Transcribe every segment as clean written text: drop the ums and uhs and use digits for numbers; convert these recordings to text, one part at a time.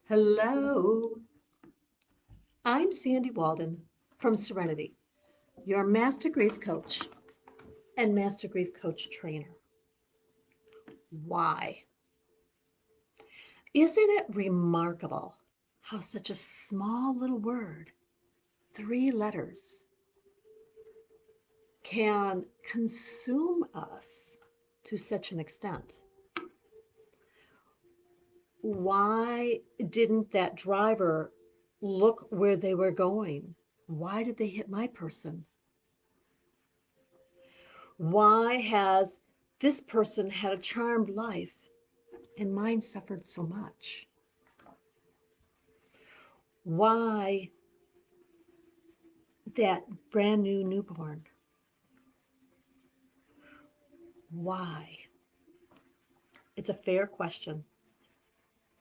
Hello, I'm Sandy Walden from Serenity, your Master Grief Coach and Master Grief Coach trainer. Why? Isn't it remarkable how such a small little word, 3 letters, can consume us to such an extent? Why didn't that driver look where they were going? Why did they hit my person? Why has this person had a charmed life and mine suffered so much? Why that brand new newborn? Why? It's a fair question.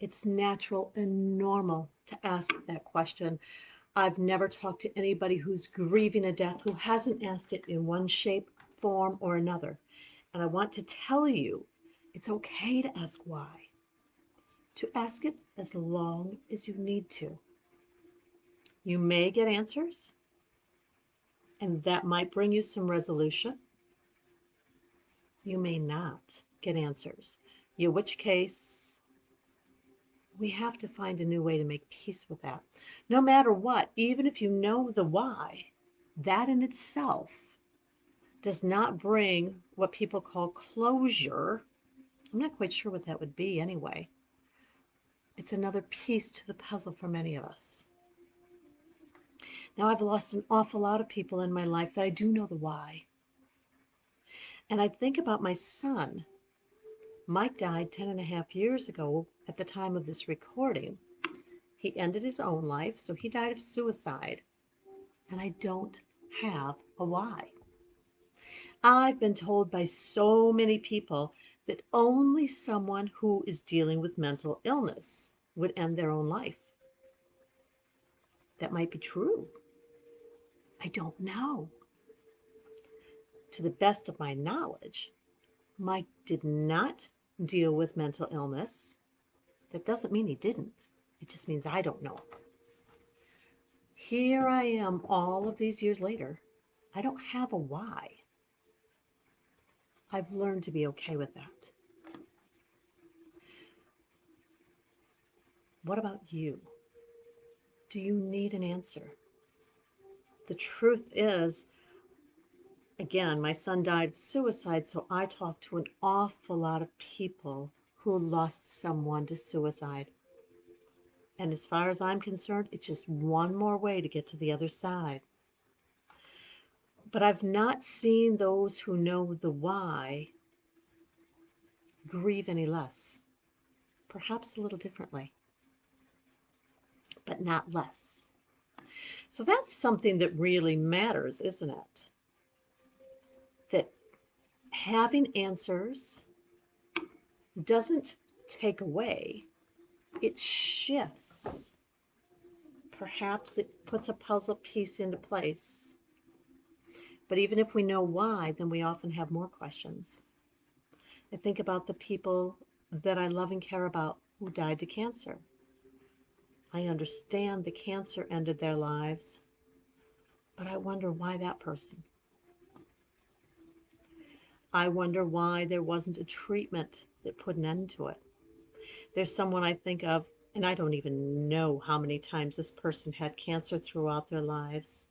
It's natural and normal to ask that question. I've never talked to anybody who's grieving a death who hasn't asked it in one shape, form, or another. And I want to tell you, it's okay to ask why. To ask it as long as you need to. You may get answers, and that might bring you some resolution. You may not get answers, in which case we have to find a new way to make peace with that. No matter what, even if you know the why, that in itself does not bring what people call closure. I'm not quite sure what that would be anyway. It's another piece to the puzzle for many of us. Now, I've lost an awful lot of people in my life that I do know the why. And I think about my son. Mike died 10.5 years ago at the time of this recording. He ended his own life, so he died of suicide. And I don't have a why. I've been told by so many people that only someone who is dealing with mental illness would end their own life. That might be true. I don't know. To the best of my knowledge, Mike did not deal with mental illness. That doesn't mean he didn't. It just means I don't know. Here I am all of these years later. I don't have a why. I've learned to be okay with that. What about you? Do you need an answer? The truth is, again, my son died of suicide, so I talked to an awful lot of people who lost someone to suicide. And as far as I'm concerned, it's just one more way to get to the other side. But I've not seen those who know the why grieve any less. Perhaps a little differently, but not less. So that's something that really matters, isn't it? That having answers doesn't take away, it shifts. Perhaps it puts a puzzle piece into place. But even if we know why, then we often have more questions. I think about the people that I love and care about who died to cancer. I understand the cancer ended their lives, but I wonder why that person. I wonder why there wasn't a treatment that put an end to it. There's someone I think of, and I don't even know how many times this person had cancer throughout their lives.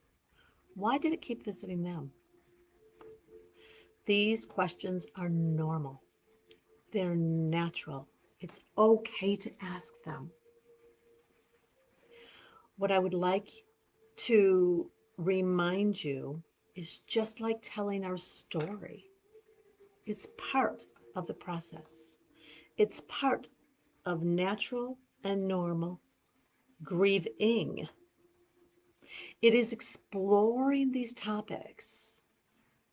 Why did it keep visiting them? These questions are normal. They're natural. It's okay to ask them. What I would like to remind you is just like telling our story. It's part of the process. It's part of natural and normal grieving. It is exploring these topics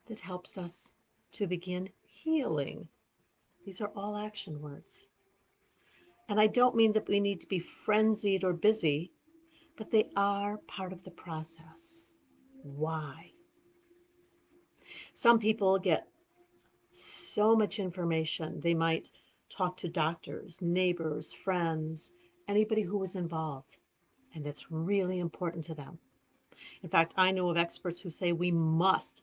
that helps us to begin healing. These are all action words. And I don't mean that we need to be frenzied or busy, but they are part of the process. Why? Some people get so much information. They might talk to doctors, neighbors, friends, anybody who was involved, and it's really important to them. In fact, I know of experts who say we must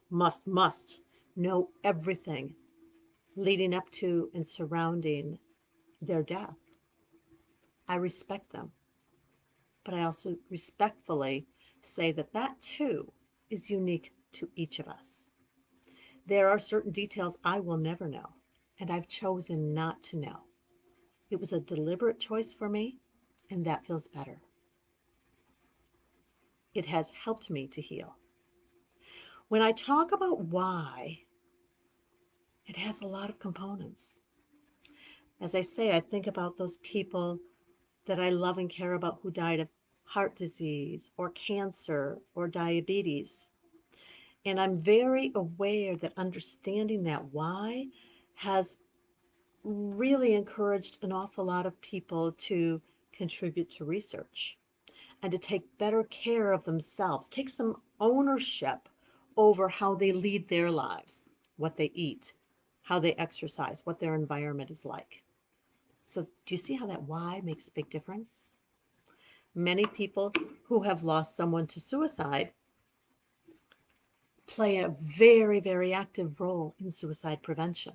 know everything leading up to and surrounding their death. I respect them, but I also respectfully say that that too is unique to each of us. There are certain details I will never know, and I've chosen not to know. It was a deliberate choice for me, and that feels better. It has helped me to heal. When I talk about why, it has a lot of components. As I say, I think about those people that I love and care about who died of heart disease or cancer or diabetes. And I'm very aware that understanding that why has really encouraged an awful lot of people to contribute to research and to take better care of themselves, take some ownership over how they lead their lives, what they eat, how they exercise, what their environment is like. So, do you see how that why makes a big difference? Many people who have lost someone to suicide play a very, very active role in suicide prevention.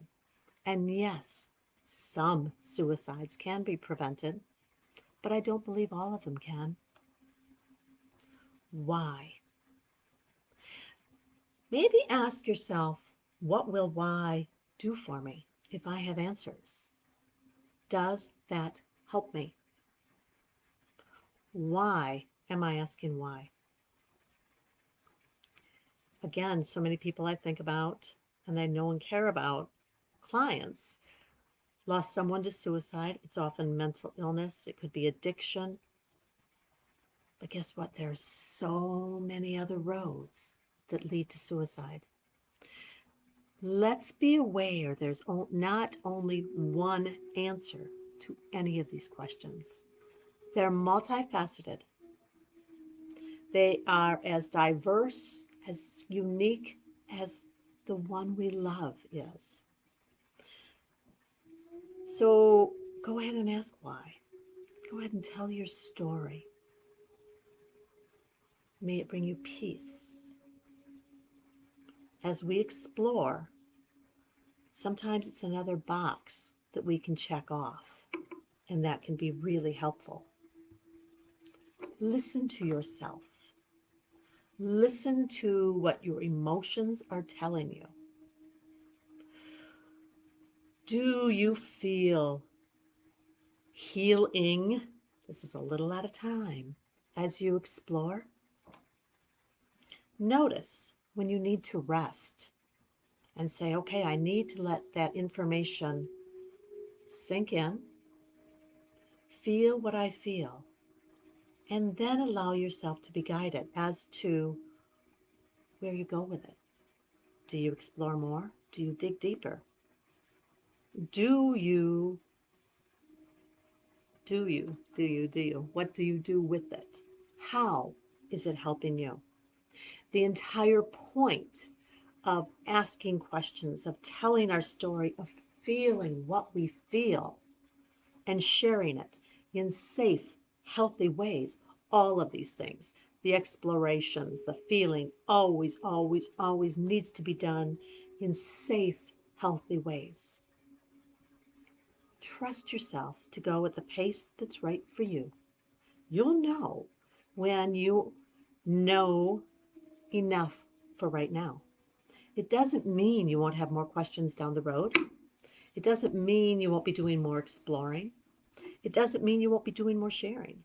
And yes, some suicides can be prevented, but I don't believe all of them can. Why? Maybe ask yourself, what will why do for me if I have answers? Does that help me? Why am I asking why? Again, so many people I think about and I know and care about, clients, lost someone to suicide. It's often mental illness, it could be addiction. But guess what? There's so many other roads that lead to suicide. Let's be aware there's not only one answer to any of these questions. They're multifaceted. They are as diverse, as unique as the one we love is. So go ahead and ask why. Go ahead and tell your story. May it bring you peace. As we explore, sometimes it's another box that we can check off, and that can be really helpful. Listen to yourself. Listen to what your emotions are telling you. Do you feel healing? This is a little at a time. As you explore, notice when you need to rest and say, okay, I need to let that information sink in, feel what I feel, and then allow yourself to be guided as to where you go with it. Do you explore more? Do you dig deeper? Do you? What do you do with it? How is it helping you? The entire point of asking questions, of telling our story, of feeling what we feel and sharing it in safe, healthy ways, all of these things, the explorations, the feeling, always needs to be done in safe, healthy ways. Trust yourself to go at the pace that's right for you. You'll know when you know enough for right now. It doesn't mean you won't have more questions down the road. It doesn't mean you won't be doing more exploring. It doesn't mean you won't be doing more sharing.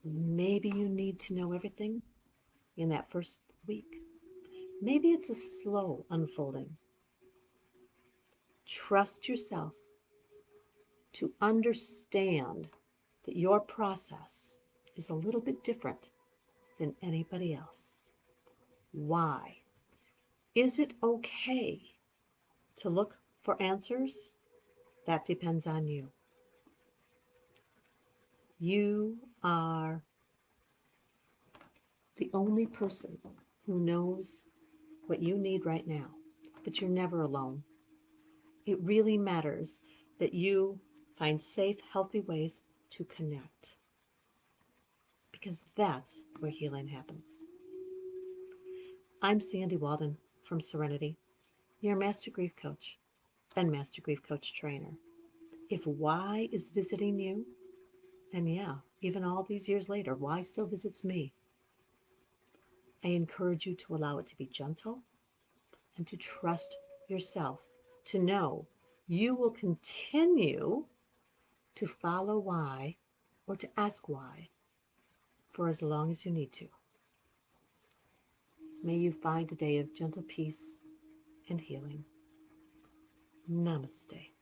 Maybe you need to know everything in that first week. Maybe it's a slow unfolding. Trust yourself to understand that your process is a little bit different than anybody else. Why? Is it okay to look for answers? That depends on you. You are the only person who knows what you need right now, but you're never alone. It really matters that you Find safe, healthy ways to connect, because that's where healing happens. I'm Sandy Walden from Serenity, your Master Grief Coach and Master Grief Coach Trainer. If why is visiting you, and yeah, even all these years later, why still visits me, I encourage you to allow it to be gentle and to trust yourself, to know you will continue to follow why or to ask why for as long as you need to. May you find a day of gentle peace and healing. Namaste.